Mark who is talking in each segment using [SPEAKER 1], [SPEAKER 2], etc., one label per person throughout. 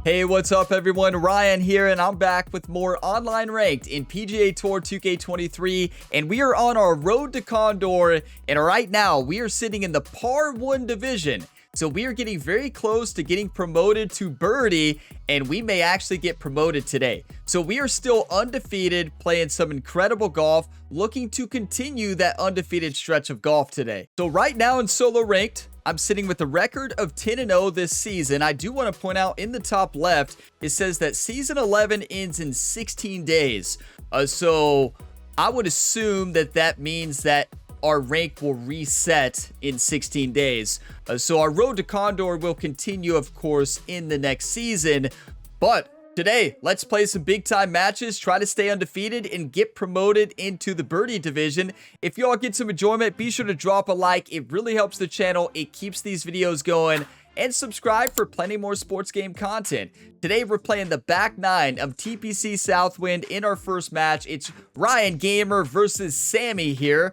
[SPEAKER 1] Hey, what's up everyone? Ryan here, and I'm back with more online ranked in PGA Tour 2K23, and we are on our road to Condor, and right now we are sitting in the par 1 division. So we are getting very close to getting promoted to birdie, and we may actually get promoted today. So we are still undefeated, playing some incredible golf, looking to continue that undefeated stretch of golf today. So right now in solo ranked, I'm sitting with a record of 10-0 this season. I do want to point out in the top left, it says that season 11 ends in 16 days. So I would assume that that means that our rank will reset in 16 days. So our road to Condor will continue, of course, in the next season. But today, let's play some big time matches, try to stay undefeated, and get promoted into the birdie division. If y'all get some enjoyment, be sure to drop a like. It really helps the channel. It keeps these videos going. And subscribe for plenty more sports game content. Today, we're playing the back 9 of TPC Southwind in our first match. It's Ryan Gamer versus Sammy here.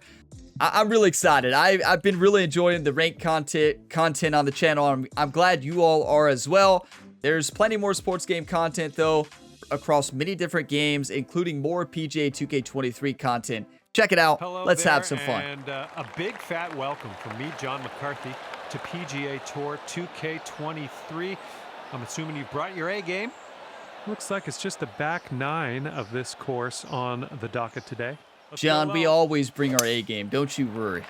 [SPEAKER 1] I'm really excited. I've been really enjoying the ranked content on the channel. I'm glad you all are as well. There's plenty more sports game content, though, across many different games, including more PGA 2K23 content. Check it out.
[SPEAKER 2] Hello
[SPEAKER 1] Let's
[SPEAKER 2] there,
[SPEAKER 1] have some fun.
[SPEAKER 2] And a big fat welcome from me, John McCarthy, to PGA Tour 2K23. I'm assuming you brought your A game.
[SPEAKER 3] Looks like it's just the back 9 of this course on the docket today.
[SPEAKER 1] John, we always bring our A game. Don't you worry.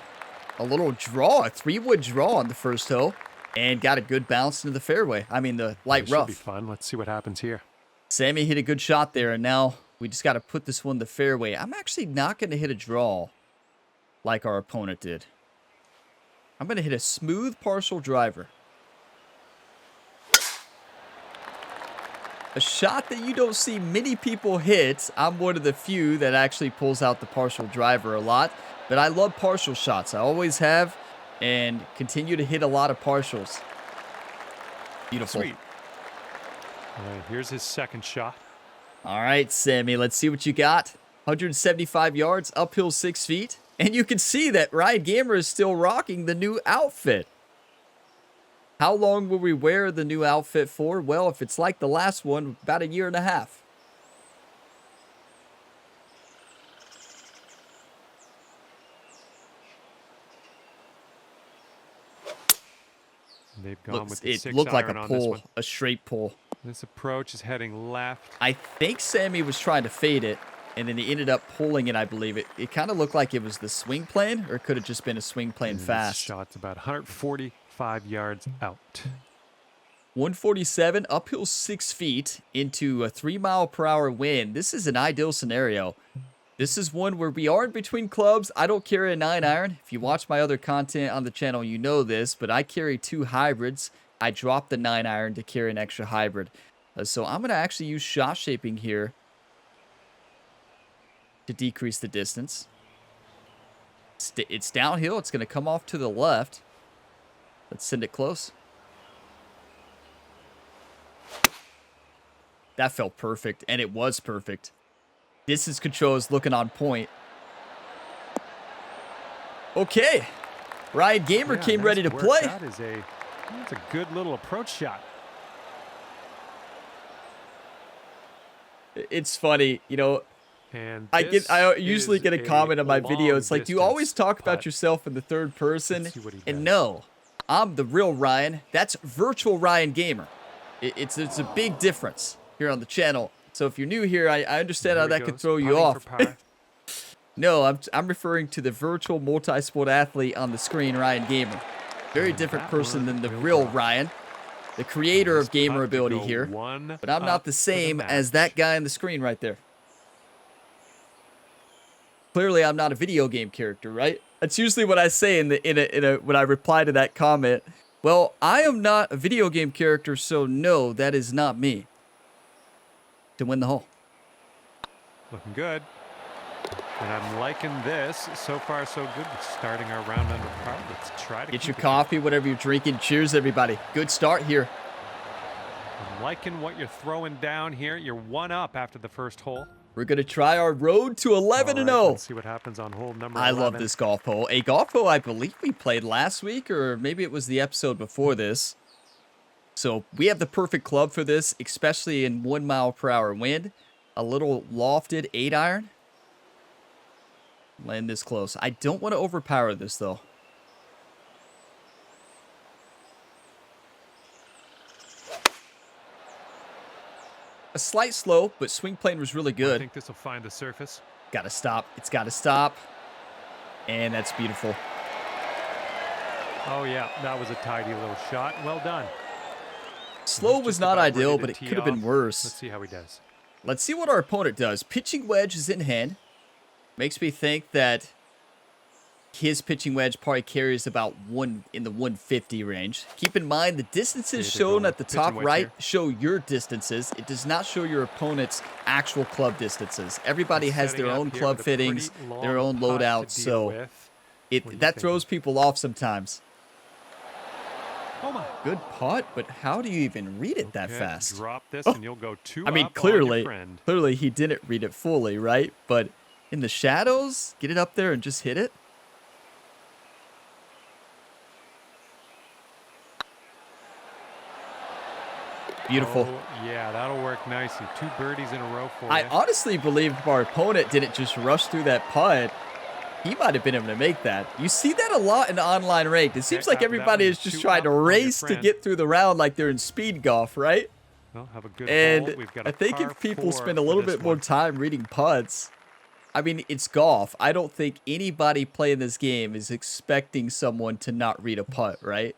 [SPEAKER 1] A little draw, a 3-wood draw on the first hole. And got a good bounce into the fairway. I mean, the light rough.
[SPEAKER 3] Should be fun. Let's see what happens here.
[SPEAKER 1] Sammy hit a good shot there, and now we just got to put this one in the fairway. I'm actually not going to hit a draw like our opponent did. I'm going to hit a smooth partial driver. A shot that you don't see many people hit. I'm one of the few that actually pulls out the partial driver a lot. But I love partial shots. I always have. And continue to hit a lot of partials. Beautiful.
[SPEAKER 3] Sweet. All right, here's his second shot.
[SPEAKER 1] All right, Sammy, let's see what you got. 175 yards, uphill 6 feet. And you can see that Ryan Gamer is still rocking the new outfit. How long will we wear the new outfit for? Well, if it's like the last one, about a year and a half.
[SPEAKER 3] They've gone with the
[SPEAKER 1] It
[SPEAKER 3] 6
[SPEAKER 1] looked like
[SPEAKER 3] iron
[SPEAKER 1] a
[SPEAKER 3] on this
[SPEAKER 1] pull,
[SPEAKER 3] one.
[SPEAKER 1] a straight pull.
[SPEAKER 3] This approach is heading left.
[SPEAKER 1] I think Sammy was trying to fade it, and then he ended up pulling it, I believe. It kind of looked like it was the swing plane, or it could have just been a swing plane fast.
[SPEAKER 3] This shot's about 145 yards out.
[SPEAKER 1] 147, uphill 6 feet into a 3-mile-per-hour wind. This is an ideal scenario. This is one where we are in between clubs. I don't carry a 9-iron. If you watch my other content on the channel, you know this, but I carry 2 hybrids. I dropped the 9-iron to carry an extra hybrid. So I'm going to actually use shot shaping here to decrease the distance. It's downhill. It's going to come off to the left. Let's send it close. That felt perfect, and it was perfect. Distance control is looking on point. Okay. Ryan Gamer came ready to play.
[SPEAKER 3] That's a good little approach shot.
[SPEAKER 1] It's funny, you know,
[SPEAKER 3] And
[SPEAKER 1] I usually get a comment on my video. It's like, do you always talk about yourself in the third person? And no, I'm the real Ryan. That's virtual Ryan Gamer. It's a big difference here on the channel. So if you're new here, I understand how that could throw you off. No, I'm referring to the virtual multi-sport athlete on the screen, Ryan Gamer. Very different person than the real Ryan, the creator of gamer ability here. But I'm not the same as that guy on the screen right there. Clearly, I'm not a video game character, right? That's usually what I say when I reply to that comment. Well, I am not a video game character, so no, that is not me. To win the hole.
[SPEAKER 3] Looking good. And I'm liking this. So far, so good. We're starting our round under par. Let's try to
[SPEAKER 1] get your coffee, whatever you're drinking. Cheers, everybody. Good start here.
[SPEAKER 3] I'm liking what you're throwing down here. You're 1 up after the first hole.
[SPEAKER 1] We're going to try our road to 11-0.
[SPEAKER 3] Let's see what happens on hole number 11.
[SPEAKER 1] I love this golf hole. A golf hole I believe we played last week, or maybe it was the episode before this. So we have the perfect club for this, especially in 1 mile/hour wind. A little lofted 8-iron. Land this close. I don't want to overpower this, though. A slight slope, but swing plane was really good.
[SPEAKER 2] I think this will find the surface.
[SPEAKER 1] Gotta stop. It's gotta stop. And that's beautiful.
[SPEAKER 2] Oh, yeah, that was a tidy little shot. Well done.
[SPEAKER 1] Slow was not ideal, but it could have been worse.
[SPEAKER 2] Let's see how he does.
[SPEAKER 1] Let's see what our opponent does. Pitching wedge is in hand. Makes me think that his pitching wedge probably carries about in the 150 range. Keep in mind the distances shown at the top right show your distances. It does not show your opponent's actual club distances. Everybody has their own club fittings, their own loadouts, so that throws people off sometimes.
[SPEAKER 2] Oh my.
[SPEAKER 1] Good putt, but how do you even read it that fast?
[SPEAKER 2] Drop this and you'll go two.
[SPEAKER 1] I mean,
[SPEAKER 2] up on your friend.
[SPEAKER 1] clearly he didn't read it fully, right? But in the shadows, get it up there and just hit it. Beautiful.
[SPEAKER 2] Oh, yeah, that'll work nicely. 2 birdies in a row for you.
[SPEAKER 1] I honestly believe if our opponent didn't just rush through that putt, he might have been able to make that. You see that a lot in online ranked. It seems like everybody is just trying to race to get through the round like they're in speed golf, right?
[SPEAKER 2] Well, have a good
[SPEAKER 1] And
[SPEAKER 2] hole. We've got a
[SPEAKER 1] I think if
[SPEAKER 2] par
[SPEAKER 1] people
[SPEAKER 2] 4
[SPEAKER 1] spend a
[SPEAKER 2] for
[SPEAKER 1] little
[SPEAKER 2] this
[SPEAKER 1] bit more
[SPEAKER 2] one.
[SPEAKER 1] time reading putts, I mean, it's golf. I don't think anybody playing this game is expecting someone to not read a putt, right?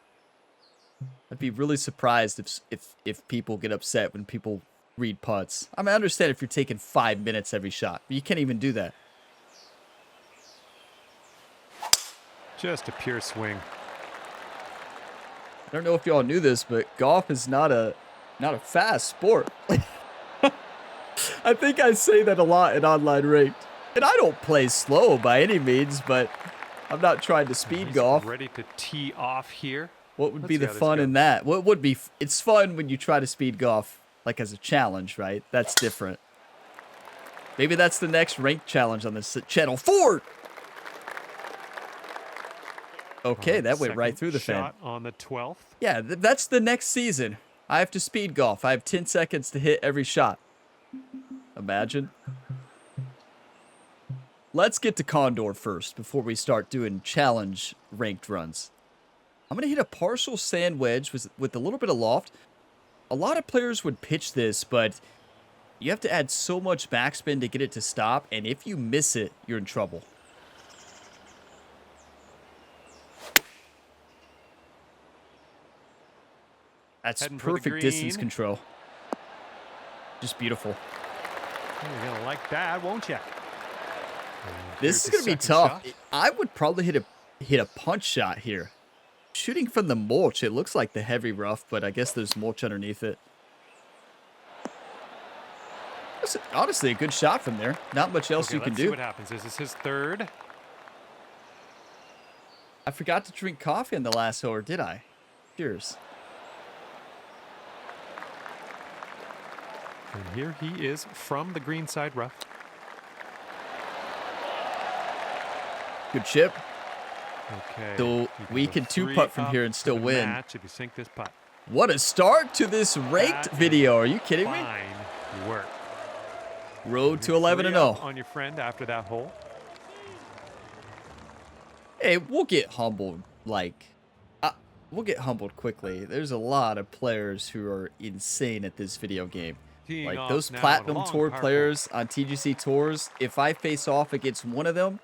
[SPEAKER 1] I'd be really surprised if people get upset when people read putts. I mean, I understand if you're taking 5 minutes every shot, but you can't even do that.
[SPEAKER 2] Just a pure swing.
[SPEAKER 1] I don't know if y'all knew this, but golf is not a fast sport. I think I say that a lot in online ranked. And I don't play slow by any means, but I'm not trying to speed golf.
[SPEAKER 2] Ready to tee off here.
[SPEAKER 1] What would be the fun in that? What would be? It's fun when you try to speed golf, like as a challenge, right? That's different. Maybe that's the next ranked challenge on this channel. 4. Okay, that went right through the fan.
[SPEAKER 2] Shot on the 12th.
[SPEAKER 1] Yeah, that's the next season. I have to speed golf. I have 10 seconds to hit every shot. Imagine. Let's get to Condor first before we start doing challenge ranked runs. I'm going to hit a partial sand wedge with a little bit of loft. A lot of players would pitch this, but you have to add so much backspin to get it to stop, and if you miss it, you're in trouble. That's perfect distance control. Just beautiful.
[SPEAKER 2] You're going to like that, won't you?
[SPEAKER 1] This is going to be tough. I would probably hit a punch shot here. Shooting from the mulch, it looks like the heavy rough, but I guess there's mulch underneath it. That's honestly a good shot from there. Not much else you can do.
[SPEAKER 2] Let's see what happens. This is his 3rd.
[SPEAKER 1] I forgot to drink coffee in the last hole, or did I? Cheers.
[SPEAKER 2] And here he is from the green side rough.
[SPEAKER 1] Good chip.
[SPEAKER 2] Okay.
[SPEAKER 1] So we can 2-putt from here and still win.
[SPEAKER 2] Match if you sink this putt.
[SPEAKER 1] What a start to this ranked video. Are you kidding me?
[SPEAKER 2] Fine work.
[SPEAKER 1] Road to 11-0.
[SPEAKER 2] On your friend after that hole.
[SPEAKER 1] Hey, we'll get humbled. We'll get humbled quickly. There's a lot of players who are insane at this video game. Like those Platinum Tour players on TGC Tours, if I face off against one of them,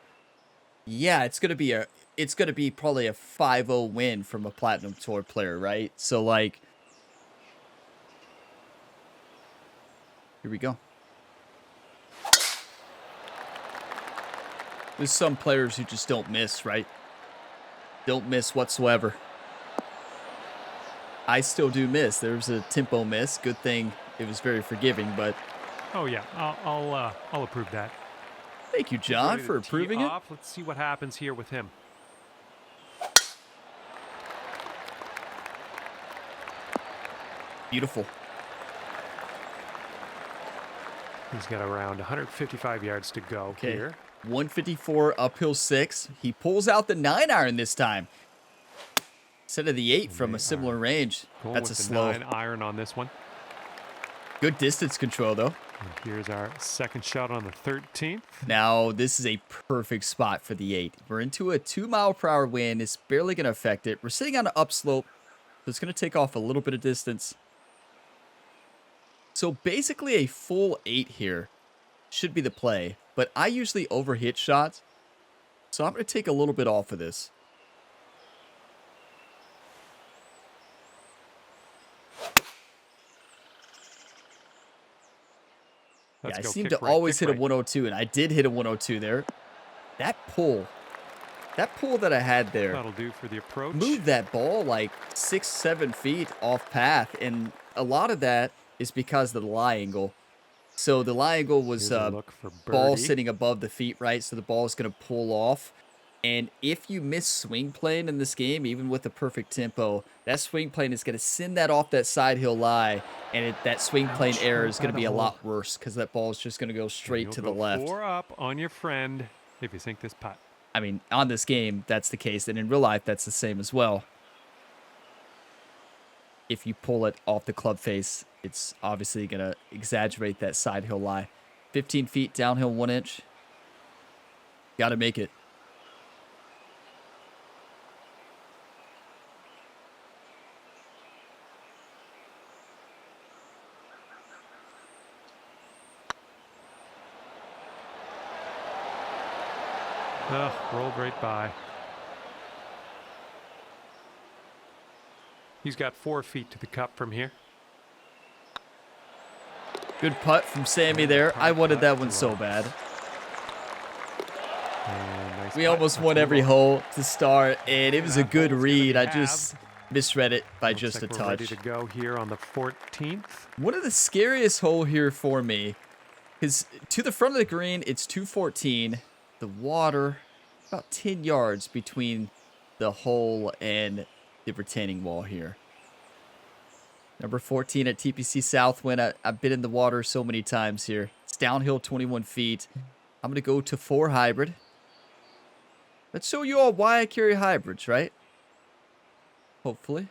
[SPEAKER 1] yeah, it's gonna be probably a 5-0 win from a Platinum Tour player, right? So like, here we go. There's some players who just don't miss, right? Don't miss whatsoever. I still do miss. There's a tempo miss. Good thing it was very forgiving, but...
[SPEAKER 2] Oh, yeah. I'll approve that.
[SPEAKER 1] Thank you, John, for approving it.
[SPEAKER 2] Let's see what happens here with him.
[SPEAKER 1] Beautiful.
[SPEAKER 2] He's got around 155 yards to go here.
[SPEAKER 1] 154 uphill 6. He pulls out the 9-iron this time. Instead of the 8 from a similar range.
[SPEAKER 3] Going
[SPEAKER 1] That's
[SPEAKER 3] with
[SPEAKER 1] a
[SPEAKER 3] the
[SPEAKER 1] slow.
[SPEAKER 3] 9 iron on this one.
[SPEAKER 1] Good distance control, though.
[SPEAKER 3] And here's our second shot on the 13th.
[SPEAKER 1] Now, this is a perfect spot for the 8. We're into a 2-mile-per-hour wind. It's barely going to affect it. We're sitting on an upslope, so it's going to take off a little bit of distance. So basically a full 8 here should be the play. But I usually overhit shots, so I'm going to take a little bit off of this. Yeah, I seem to always hit a 102, and I did hit a 102 there. That pull that I had there,
[SPEAKER 3] that'll do for the approach.
[SPEAKER 1] Moved that ball like 6-7 feet off path, and a lot of that is because of the lie angle. So the lie angle was ball sitting above the feet, right? So the ball is going to pull off. And if you miss swing plane in this game, even with a perfect tempo, that swing plane is going to send that off that side hill lie, and that swing plane error is going to be a lot worse because that ball is just going to go straight to the left.
[SPEAKER 3] 4 up on your friend if you sink this putt.
[SPEAKER 1] I mean, on this game, that's the case, and in real life, that's the same as well. If you pull it off the club face, it's obviously going to exaggerate that side hill lie. 15 feet downhill 1 inch. Got to make it.
[SPEAKER 3] Rolled right by. He's got 4 feet to the cup from here.
[SPEAKER 1] Good putt from Sammy there. I wanted that one so bad.
[SPEAKER 3] Nice
[SPEAKER 1] we almost won every hole to start, and it was a good read. I just misread it by just a touch.
[SPEAKER 3] Ready to go here on the 14th.
[SPEAKER 1] One of the scariest hole here for me is to the front of the green. It's 214. The water, about 10 yards between the hole and the retaining wall here. Number 14 at TPC Southwind. I've been in the water so many times here. It's downhill 21 feet. I'm going to go to 4 hybrid. Let's show you all why I carry hybrids, right? Hopefully.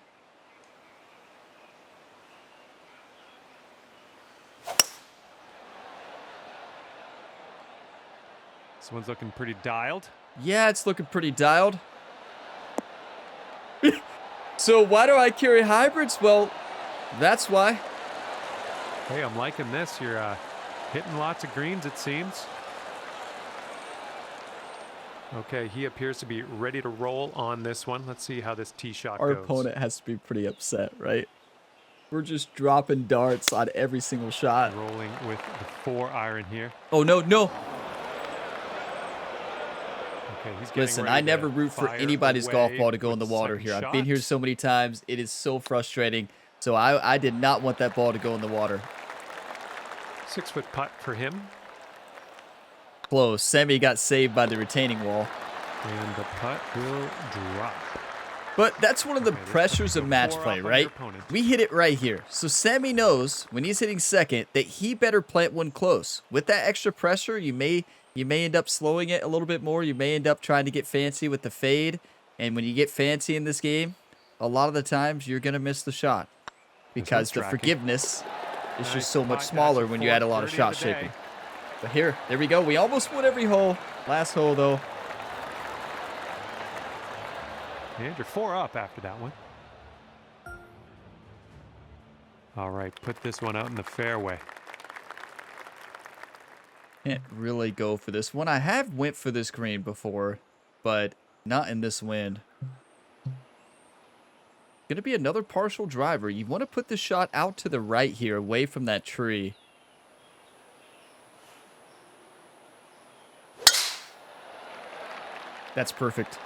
[SPEAKER 3] This one's looking pretty dialed.
[SPEAKER 1] Yeah, it's looking pretty dialed. So why do I carry hybrids? Well, that's why.
[SPEAKER 3] Hey, I'm liking this. You're hitting lots of greens, it seems. Okay, he appears to be ready to roll on this one. Let's see how this tee shot goes.
[SPEAKER 1] Our opponent has to be pretty upset, right? We're just dropping darts on every single shot.
[SPEAKER 3] Rolling with the 4 iron here.
[SPEAKER 1] Oh, no, no.
[SPEAKER 3] Okay, he's
[SPEAKER 1] Listen, I never root for anybody's golf ball to go in the water here. I've been here so many times. It is so frustrating. So I did not want that ball to go in the water.
[SPEAKER 3] 6-foot putt for him.
[SPEAKER 1] Close. Semi got saved by the retaining wall.
[SPEAKER 3] And the putt will drop.
[SPEAKER 1] But that's one of the pressures of match play, right? We hit it right here. So Sammy knows when he's hitting second that he better plant one close. With that extra pressure, you may end up slowing it a little bit more. You may end up trying to get fancy with the fade. And when you get fancy in this game, a lot of the times you're going to miss the shot. Because the forgiveness is just so much smaller when you add a lot of shot shaping. But there we go. We almost won every hole. Last hole, though.
[SPEAKER 3] And you're 4 up after that one. All right, put this one out in the fairway.
[SPEAKER 1] Can't really go for this one. I have went for this green before, but not in this wind. Going to be another partial driver. You want to put the shot out to the right here, away from that tree. That's perfect.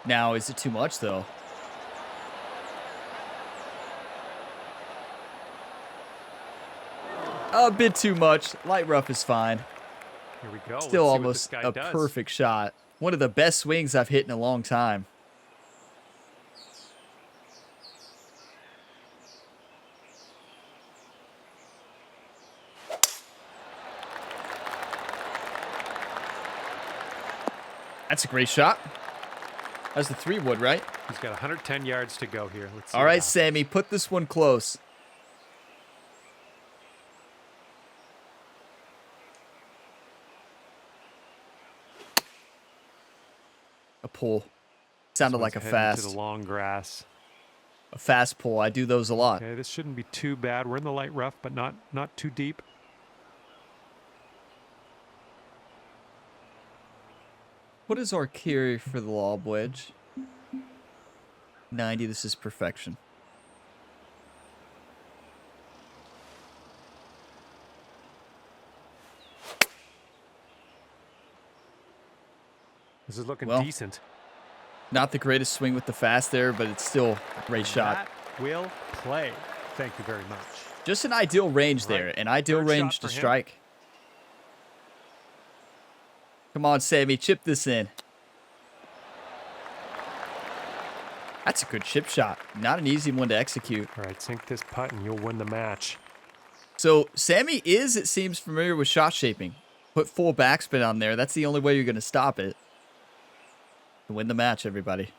[SPEAKER 1] Now, is it too much, though? A bit too much. Light rough is fine.
[SPEAKER 3] Here we go.
[SPEAKER 1] Still almost a perfect shot. One of the best swings I've hit in a long time. That's a great shot. That's the 3 wood, right?
[SPEAKER 2] He's got 110 yards to go here. Let's see.
[SPEAKER 1] All right, Sammy, put this one close. A pull. Sounded like a fast.
[SPEAKER 2] To the long grass.
[SPEAKER 1] A fast pull. I do those a lot.
[SPEAKER 2] Okay, this shouldn't be too bad. We're in the light rough, but not too deep.
[SPEAKER 1] What is our carry for the lob wedge? 90. This is perfection.
[SPEAKER 2] This is looking decent.
[SPEAKER 1] Not the greatest swing with the fast there, but it's still a great shot.
[SPEAKER 2] That will play. Thank you very much.
[SPEAKER 1] Just an ideal range there. An ideal range to strike. Come on, Sammy. Chip this in. That's a good chip shot. Not an easy one to execute.
[SPEAKER 2] All right, sink this putt and you'll win the match.
[SPEAKER 1] So Sammy is, it seems, familiar with shot shaping. Put full backspin on there. That's the only way you're going to stop it. To win the match, everybody.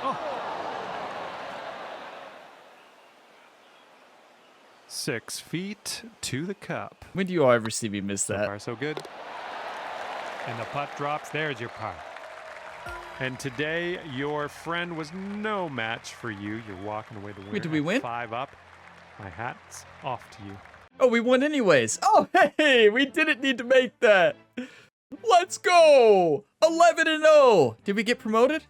[SPEAKER 2] Oh. 6 feet to the cup.
[SPEAKER 1] When do you all ever see me miss that?
[SPEAKER 2] So far, so good. And the putt drops. There's your par. And today, your friend was no match for you. You're walking away the winner.
[SPEAKER 1] Wait, did we win?
[SPEAKER 2] 5 up. My hat's off to you.
[SPEAKER 1] Oh, we won anyways. Oh, hey, we didn't need to make that. Let's go. 11-0. Did we get promoted?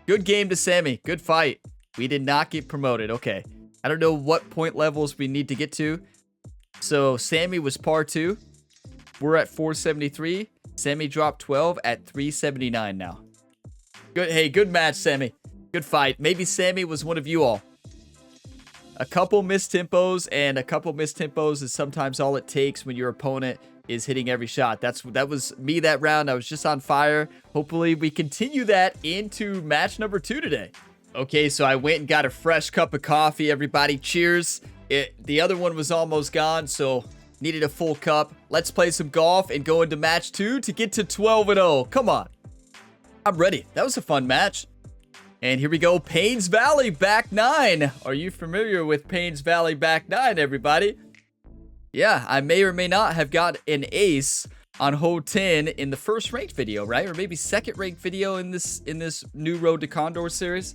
[SPEAKER 1] Good game to Sammy. Good fight. We did not get promoted. Okay. I don't know what point levels we need to get to. So Sammy was par 2. We're at 473. Sammy dropped 12 at 379 now. Good. Hey, good match, Sammy. Good fight. Maybe Sammy was one of you all. A couple missed tempos, and a couple missed tempos is sometimes all it takes when your opponent is hitting every shot. That was me that round. I was just on fire. Hopefully we continue that into match number 2 today. Okay, so I went and got a fresh cup of coffee. Everybody, cheers. The other one was almost gone, so needed a full cup. Let's play some golf and go into match 2 to get to 12-0. Come on. I'm ready. That was a fun match. And here we go. Payne's Valley back 9. Are you familiar with Payne's Valley back 9, everybody? Yeah, I may or may not have got an ace on hole 10 in the first ranked video, right? Or maybe second ranked video in this new Road to Condor series.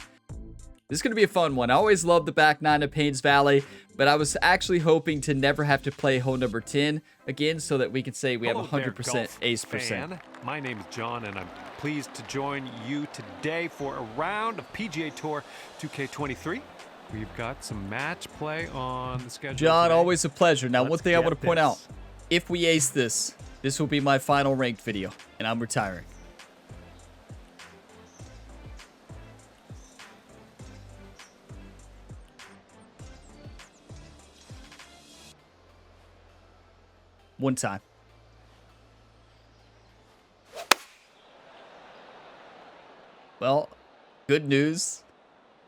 [SPEAKER 1] This is going to be a fun one. I always love the back 9 of Payne's Valley, but I was actually hoping to never have to play hole number 10 again so that we could say we have 100% ace percent.
[SPEAKER 2] My name is John, and I'm pleased to join you today for a round of PGA Tour 2K23. We've got some match play on the schedule
[SPEAKER 1] John,
[SPEAKER 2] today.
[SPEAKER 1] always a pleasure. Now, one thing I want to point out,
[SPEAKER 2] this.
[SPEAKER 1] if we ace this, this will be my final ranked video, and I'm retiring. One time. Well, good news.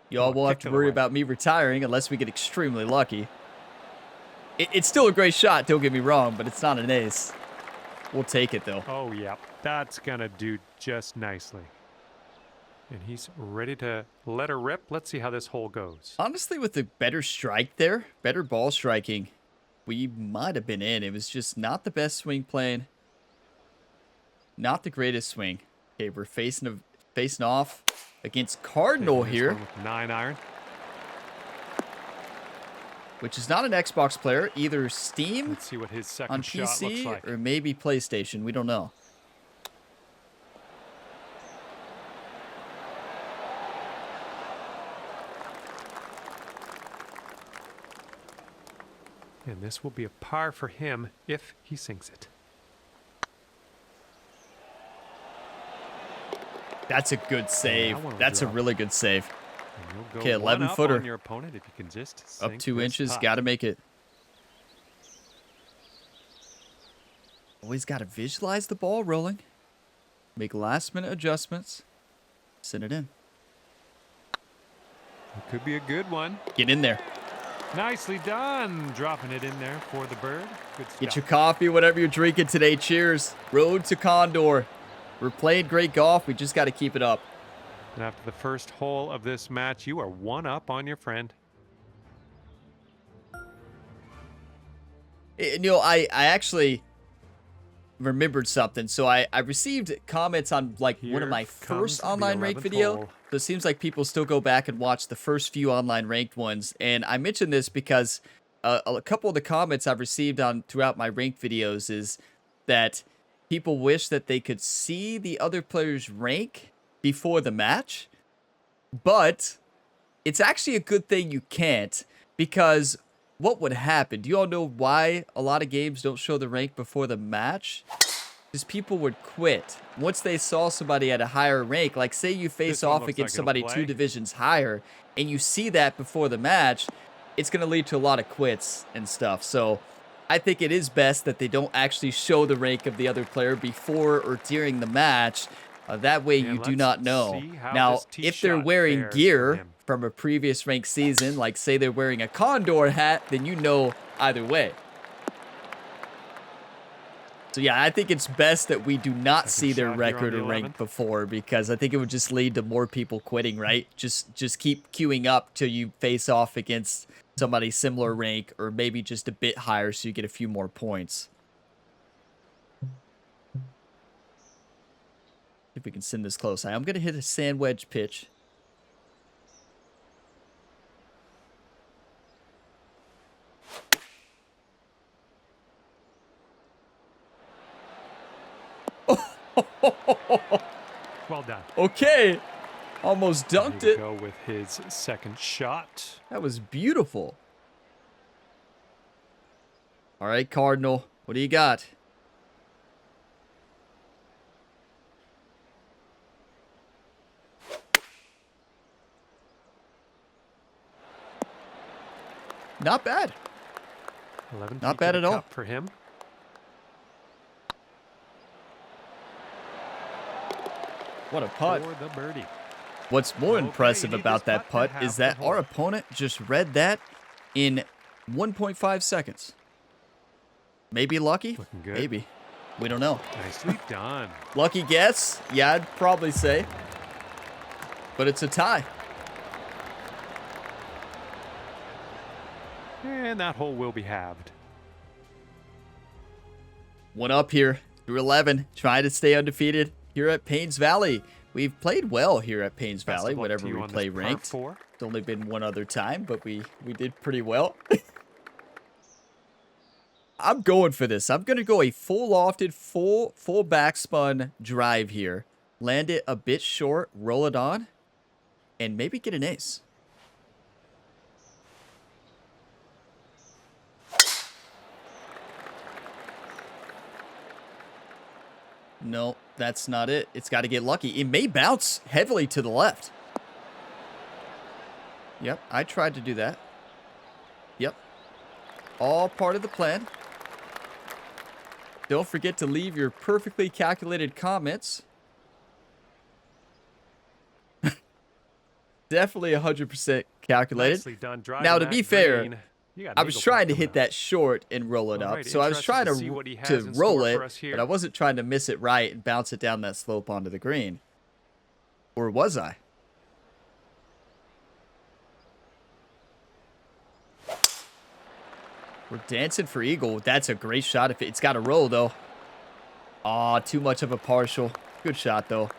[SPEAKER 1] Y'all will have to worry about me retiring unless we get extremely lucky. It's still a great shot, don't get me wrong, but it's not an ace. We'll take it, though.
[SPEAKER 2] Oh, yeah. That's going to do just nicely. And he's ready to let her rip. Let's see how this hole goes.
[SPEAKER 1] Honestly, with the better strike there, better ball striking, we might have been in. It was just not the best swing playing. Not the greatest swing. Okay, we're facing off against Cardinal here.
[SPEAKER 2] With 9-iron.
[SPEAKER 1] Which is not an Xbox player. Either Steam
[SPEAKER 2] Let's see what his second
[SPEAKER 1] on
[SPEAKER 2] shot looks
[SPEAKER 1] PC
[SPEAKER 2] like.
[SPEAKER 1] or maybe PlayStation. We don't know.
[SPEAKER 2] And this will be a par for him if he sinks it.
[SPEAKER 1] That's a good save. That's a really good save. Okay, 11-footer.
[SPEAKER 2] Your opponent if you can just
[SPEAKER 1] up 2 inches. Got to make it. Always got to visualize the ball rolling. Make last-minute adjustments. Send it in.
[SPEAKER 2] It could be a good one.
[SPEAKER 1] Get in there.
[SPEAKER 2] Nicely done. Dropping it in there for the bird. Good stuff.
[SPEAKER 1] Get your coffee, whatever you're drinking today. Cheers. Road to Condor. We're playing great golf. We just got to keep it up.
[SPEAKER 2] And after the first hole of this match, you are 1 up on your friend.
[SPEAKER 1] You know, I actually remembered something. So I received comments on like one of my first online ranked video. So it seems like people still go back and watch the first few online ranked ones. And I mentioned this because a couple of the comments I've received on throughout my ranked videos is that people wish that they could see the other player's rank before the match. But it's actually a good thing you can't, because what would happen? Do you all know why a lot of games don't show the rank before the match? Because people would quit once they saw somebody at a higher rank. Like, say you face off against somebody 2 divisions higher and you see that before the match, it's going to lead to a lot of quits and stuff. So I think it is best that they don't actually show the rank of the other player before or during the match. That way you do not know. Now, if they're wearing gear from a previous ranked season, like say they're wearing a Condor hat, then you know either way. So yeah, I think it's best that we do not see their record or rank before, because I think it would just lead to more people quitting, right? Just keep queuing up till you face off against somebody similar rank or maybe just a bit higher so you get a few more points. If we can send this close. I'm going to hit a sand wedge pitch.
[SPEAKER 2] Well done.
[SPEAKER 1] Okay. Almost dunked it.
[SPEAKER 2] Go with his second shot.
[SPEAKER 1] That was beautiful. All right, Cardinal. What do you got? Not bad.
[SPEAKER 2] 11
[SPEAKER 1] Not bad at all
[SPEAKER 2] for him.
[SPEAKER 1] What a putt.
[SPEAKER 2] For the birdie.
[SPEAKER 1] What's more impressive about that putt is that our opponent just read that in 1.5 seconds. Maybe lucky?
[SPEAKER 2] Looking good.
[SPEAKER 1] Maybe. We don't know.
[SPEAKER 2] Nicely done.
[SPEAKER 1] Lucky guess? Yeah, I'd probably say. But it's a tie.
[SPEAKER 2] And that hole will be halved.
[SPEAKER 1] 1 up here through 11. Trying to stay undefeated here at Payne's Valley. We've played well here at Payne's Valley whenever we play ranked. It's only been one other time, but we did pretty well. I'm going for this. I'm going to go a full lofted, full backspun drive here. Land it a bit short, roll it on, and maybe get an ace. No, that's not it. It's got to get lucky. It may bounce heavily to the left. Yep, I tried to do that. Yep. All part of the plan. Don't forget to leave your perfectly calculated comments. Definitely 100% calculated. Now, to be fair, I was trying to hit that short and roll it up. So I was trying to roll it, but I wasn't trying to miss it right and bounce it down that slope onto the green. Or was I? We're dancing for eagle. That's a great shot. If it's got to roll, though. Aw, too much of a partial. Good shot, though.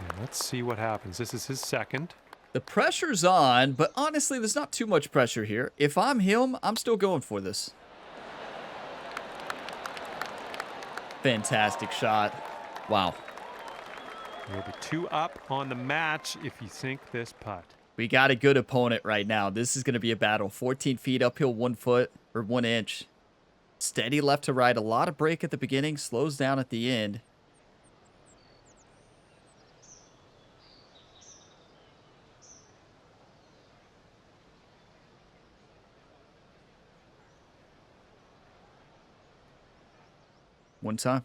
[SPEAKER 2] Yeah, let's see what happens. This is his second.
[SPEAKER 1] The pressure's on, but honestly, there's not too much pressure here. If I'm him, I'm still going for this. Fantastic shot. Wow.
[SPEAKER 2] You'll be 2 up on the match if you sink this putt.
[SPEAKER 1] We got a good opponent right now. This is going to be a battle. 14 feet uphill, 1 foot or 1 inch. Steady left to right. A lot of break at the beginning. Slows down at the end. One time.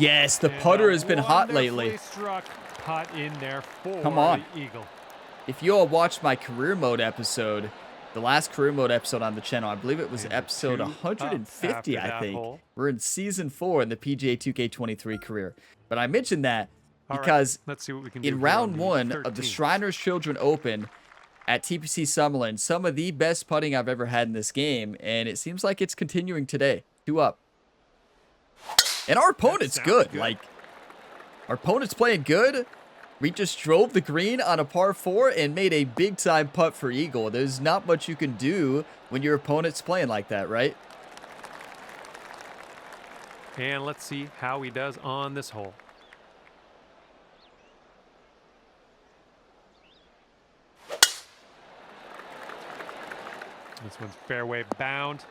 [SPEAKER 1] Yes, the
[SPEAKER 2] And
[SPEAKER 1] putter
[SPEAKER 2] a
[SPEAKER 1] has been hot lately.
[SPEAKER 2] wonderfully struck putt in there for
[SPEAKER 1] Come on.
[SPEAKER 2] the eagle.
[SPEAKER 1] If you all watched my career mode episode, the last career mode episode on the channel, I believe it was
[SPEAKER 2] And
[SPEAKER 1] episode
[SPEAKER 2] two
[SPEAKER 1] 150,
[SPEAKER 2] up
[SPEAKER 1] I
[SPEAKER 2] after
[SPEAKER 1] think.
[SPEAKER 2] that hole.
[SPEAKER 1] We're in season 4 in the PGA 2K23 career. But I mentioned that
[SPEAKER 2] All right,
[SPEAKER 1] because
[SPEAKER 2] let's see what we can do
[SPEAKER 1] in
[SPEAKER 2] here
[SPEAKER 1] round
[SPEAKER 2] on the
[SPEAKER 1] 1 of the
[SPEAKER 2] 13th.
[SPEAKER 1] Shriners Children Open at TPC Southwind, some of the best putting I've ever had in this game, and it seems like it's continuing today. 2 up. And our opponent's good. Like, our opponent's playing good. We just drove the green on a par 4 and made a big-time putt for eagle. There's not much you can do when your opponent's playing like that, right?
[SPEAKER 2] And let's see how he does on this hole. This one's fairway bound.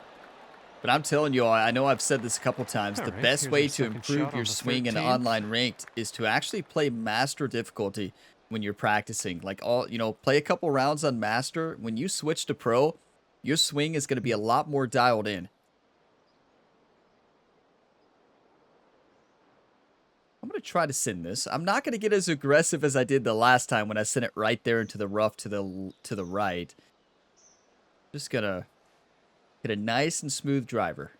[SPEAKER 1] But I'm telling you all, I know I've said this a couple times,
[SPEAKER 2] All
[SPEAKER 1] the
[SPEAKER 2] right,
[SPEAKER 1] best
[SPEAKER 2] here's
[SPEAKER 1] way
[SPEAKER 2] our
[SPEAKER 1] to
[SPEAKER 2] second
[SPEAKER 1] improve
[SPEAKER 2] shot
[SPEAKER 1] your
[SPEAKER 2] on the
[SPEAKER 1] swing in
[SPEAKER 2] 13th.
[SPEAKER 1] online ranked is to actually play master difficulty when you're practicing. Like, play a couple rounds on master. When you switch to pro, your swing is going to be a lot more dialed in. I'm going to try to send this. I'm not going to get as aggressive as I did the last time when I sent it right there into the rough to the right. Just going to hit a nice and smooth driver.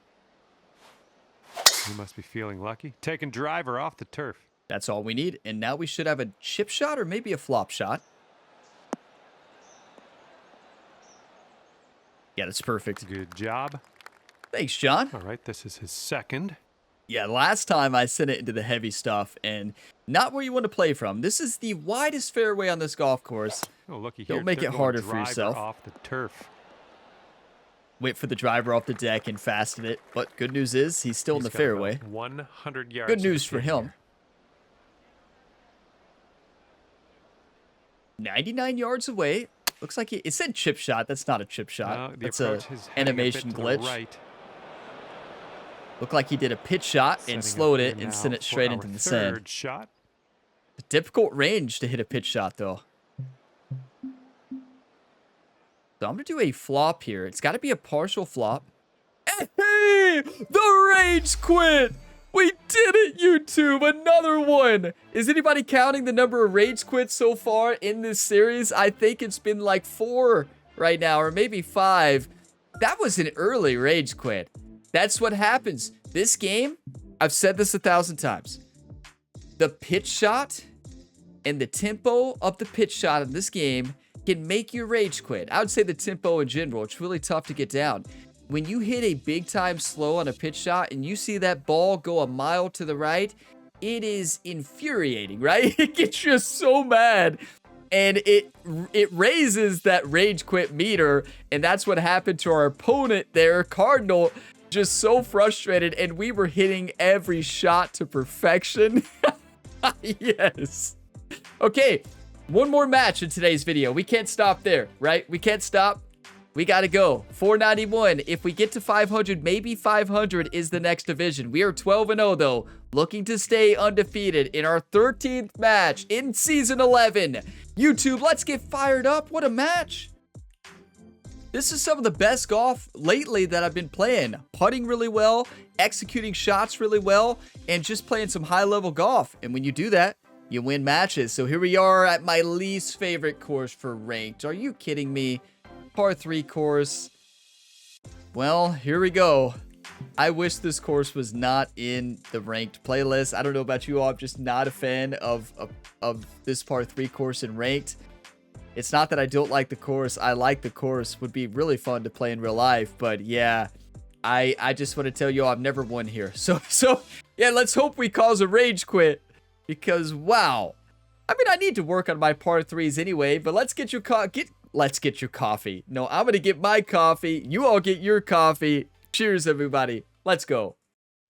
[SPEAKER 2] You must be feeling lucky. Taking driver off the turf.
[SPEAKER 1] That's all we need. And now we should have a chip shot or maybe a flop shot. Yeah, that's perfect.
[SPEAKER 2] Good job.
[SPEAKER 1] Thanks, John.
[SPEAKER 2] All right, this is his second.
[SPEAKER 1] Yeah, last time I sent it into the heavy stuff and not where you want to play from. This is the widest fairway on this golf course.
[SPEAKER 2] Oh, looky here.
[SPEAKER 1] Don't make
[SPEAKER 2] They're
[SPEAKER 1] it
[SPEAKER 2] going
[SPEAKER 1] harder for
[SPEAKER 2] driver
[SPEAKER 1] yourself.
[SPEAKER 2] Off the turf.
[SPEAKER 1] Wait for the driver off the deck and fasten it. But good news is he's still in the
[SPEAKER 2] He's got
[SPEAKER 1] fairway.
[SPEAKER 2] about 100 yards.
[SPEAKER 1] Good
[SPEAKER 2] to the
[SPEAKER 1] news for
[SPEAKER 2] pin
[SPEAKER 1] him.
[SPEAKER 2] here.
[SPEAKER 1] 99 yards away. Looks like it said chip shot. That's not a chip shot.
[SPEAKER 2] The
[SPEAKER 1] That's a
[SPEAKER 2] approach is heading a bit
[SPEAKER 1] animation
[SPEAKER 2] to the
[SPEAKER 1] glitch.
[SPEAKER 2] right.
[SPEAKER 1] Looked like he did a pitch shot and
[SPEAKER 2] Setting
[SPEAKER 1] slowed
[SPEAKER 2] up
[SPEAKER 1] it
[SPEAKER 2] here
[SPEAKER 1] and
[SPEAKER 2] now
[SPEAKER 1] sent it
[SPEAKER 2] for
[SPEAKER 1] straight
[SPEAKER 2] our
[SPEAKER 1] into the sand.
[SPEAKER 2] third shot.
[SPEAKER 1] A difficult range to hit a pitch shot, though. So I'm going to do a flop here. It's got to be a partial flop. Hey! The rage quit! We did it, YouTube! Another one! Is anybody counting the number of rage quits so far in this series? I think it's been like 4 right now, or maybe 5. That was an early rage quit. That's what happens. This game, I've said this 1,000 times. The pitch shot and the tempo of the pitch shot in this game can make you rage quit. I would say the tempo in general, it's really tough to get down. When you hit a big time slow on a pitch shot and you see that ball go a mile to the right, it is infuriating, right? It gets you so mad. And it raises that rage quit meter. And that's what happened to our opponent there, Cardinal. Just so frustrated. And we were hitting every shot to perfection. Yes. Okay, one more match in today's video. We can't stop there, right? We can't stop. We got to go. 491. If we get to 500, maybe 500 is the next division. We are 12-0, though, looking to stay undefeated in our 13th match in Season 11. YouTube, let's get fired up. What a match. This is some of the best golf lately that I've been playing. Putting really well, executing shots really well, and just playing some high-level golf. And when you do that, you win matches. So here we are at my least favorite course for ranked. Are you kidding me? Par 3 course. Well, here we go. I wish this course was not in the ranked playlist. I don't know about you all. I'm just not a fan of this par 3 course in ranked. It's not that I don't like the course. I like the course. Would be really fun to play in real life. But yeah, I just want to tell you all I've never won here. So yeah, let's hope we cause a rage quit. Because wow. I mean, I need to work on my par 3s anyway. But let's get your Let's get your coffee. No, I'm going to get my coffee. You all get your coffee. Cheers, everybody. Let's go.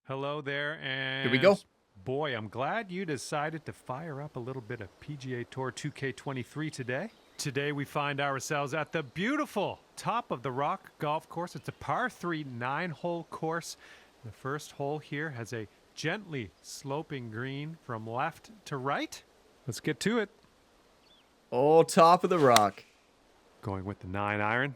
[SPEAKER 2] Hello there, and
[SPEAKER 1] Here we go.
[SPEAKER 2] Boy, I'm glad you decided to fire up a little bit of PGA Tour 2K23 today. Today we find ourselves at the beautiful Top of the Rock golf course. It's a par 3 9-hole course. The first hole here has a gently sloping green from left to right. Let's get to it.
[SPEAKER 1] Oh, Top of the Rock.
[SPEAKER 2] Going with the 9-iron.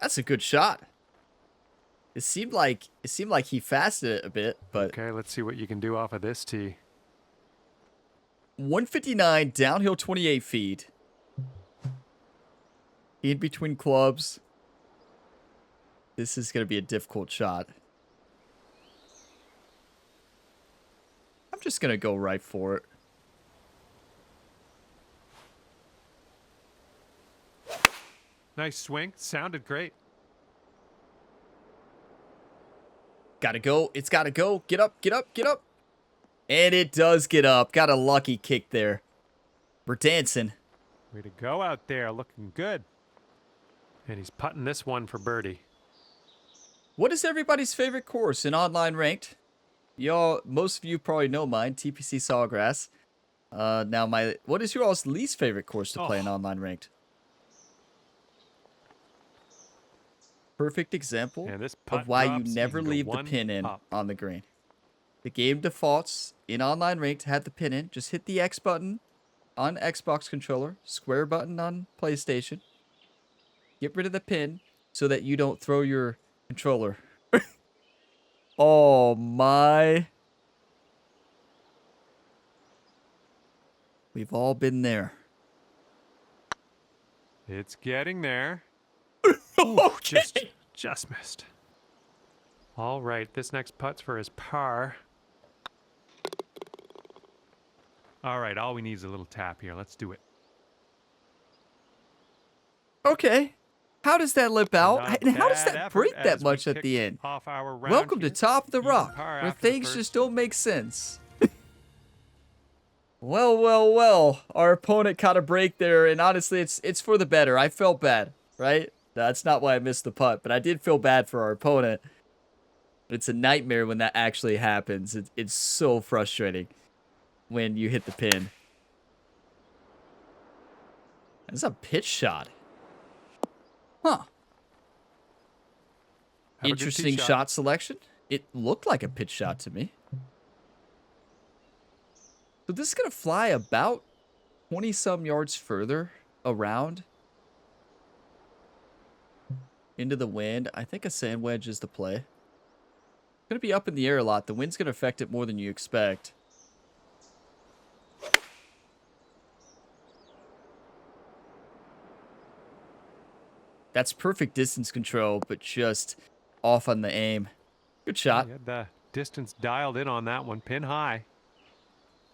[SPEAKER 1] That's a good shot. It seemed like he fasted it a bit, but
[SPEAKER 2] Okay, let's see what you can do off of this tee.
[SPEAKER 1] 159 downhill 28 feet. In between clubs. This is going to be a difficult shot. I'm just going to go right for it.
[SPEAKER 2] Nice swing. Sounded great.
[SPEAKER 1] Gotta go. It's gotta go. Get up, get up, get up. And it does get up. Got a lucky kick there. We're dancing.
[SPEAKER 2] Way to go out there. Looking good. And he's putting this one for birdie.
[SPEAKER 1] What is everybody's favorite course in online ranked? Y'all, most of you probably know mine, TPC Sawgrass. What is your all's least favorite course to play in online ranked? Perfect example of why you never leave the pin in on the green. The game defaults in online ranked to have the pin in. Just hit the X button on Xbox controller, square button on PlayStation. Get rid of the pin so that you don't throw your controller. Oh my. We've all been there.
[SPEAKER 2] It's getting there.
[SPEAKER 1] Okay.
[SPEAKER 2] Just missed. All right, this next putt's for his par. All right, all we need is a little tap here. Let's do it.
[SPEAKER 1] Okay. How does that lip out?
[SPEAKER 2] Not a
[SPEAKER 1] And how does
[SPEAKER 2] bad
[SPEAKER 1] that
[SPEAKER 2] effort
[SPEAKER 1] break
[SPEAKER 2] as
[SPEAKER 1] that
[SPEAKER 2] we
[SPEAKER 1] much at
[SPEAKER 2] kick
[SPEAKER 1] the end?
[SPEAKER 2] off our round
[SPEAKER 1] Welcome to
[SPEAKER 2] here.
[SPEAKER 1] Top of the
[SPEAKER 2] Even
[SPEAKER 1] Rock,
[SPEAKER 2] par
[SPEAKER 1] where
[SPEAKER 2] after the
[SPEAKER 1] things
[SPEAKER 2] first.
[SPEAKER 1] just don't make sense. Well, well, well. Our opponent caught a break there, and honestly, it's for the better. I felt bad, right? That's not why I missed the putt, but I did feel bad for our opponent. It's a nightmare when that actually happens. It's so frustrating when you hit the pin. That's a pitch shot. Huh.
[SPEAKER 2] Have a good tee
[SPEAKER 1] Interesting shot selection. It looked like a pitch shot to me. So this is going to fly about 20-some yards further around into the wind. I think a sand wedge is the play. It's going to be up in the air a lot. The wind's going to affect it more than you expect. That's perfect distance control, but just off on the aim. Good shot.
[SPEAKER 2] You had the distance dialed in on that one, pin high.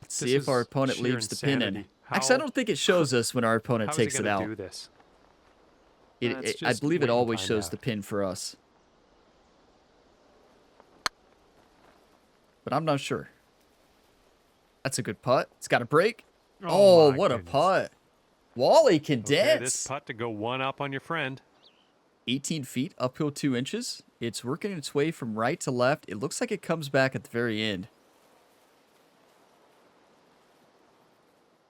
[SPEAKER 1] Let's see if our opponent leaves the pin in. Actually, I don't think it shows us when our opponent takes it out.
[SPEAKER 2] Do this?
[SPEAKER 1] I believe it always shows the pin for us. But I'm not sure. That's a good putt. It's got a break. Oh, what a putt. Wally can dance.
[SPEAKER 2] This putt to go one up on your friend.
[SPEAKER 1] 18 feet, uphill 2 inches. It's working its way from right to left. It looks like it comes back at the very end.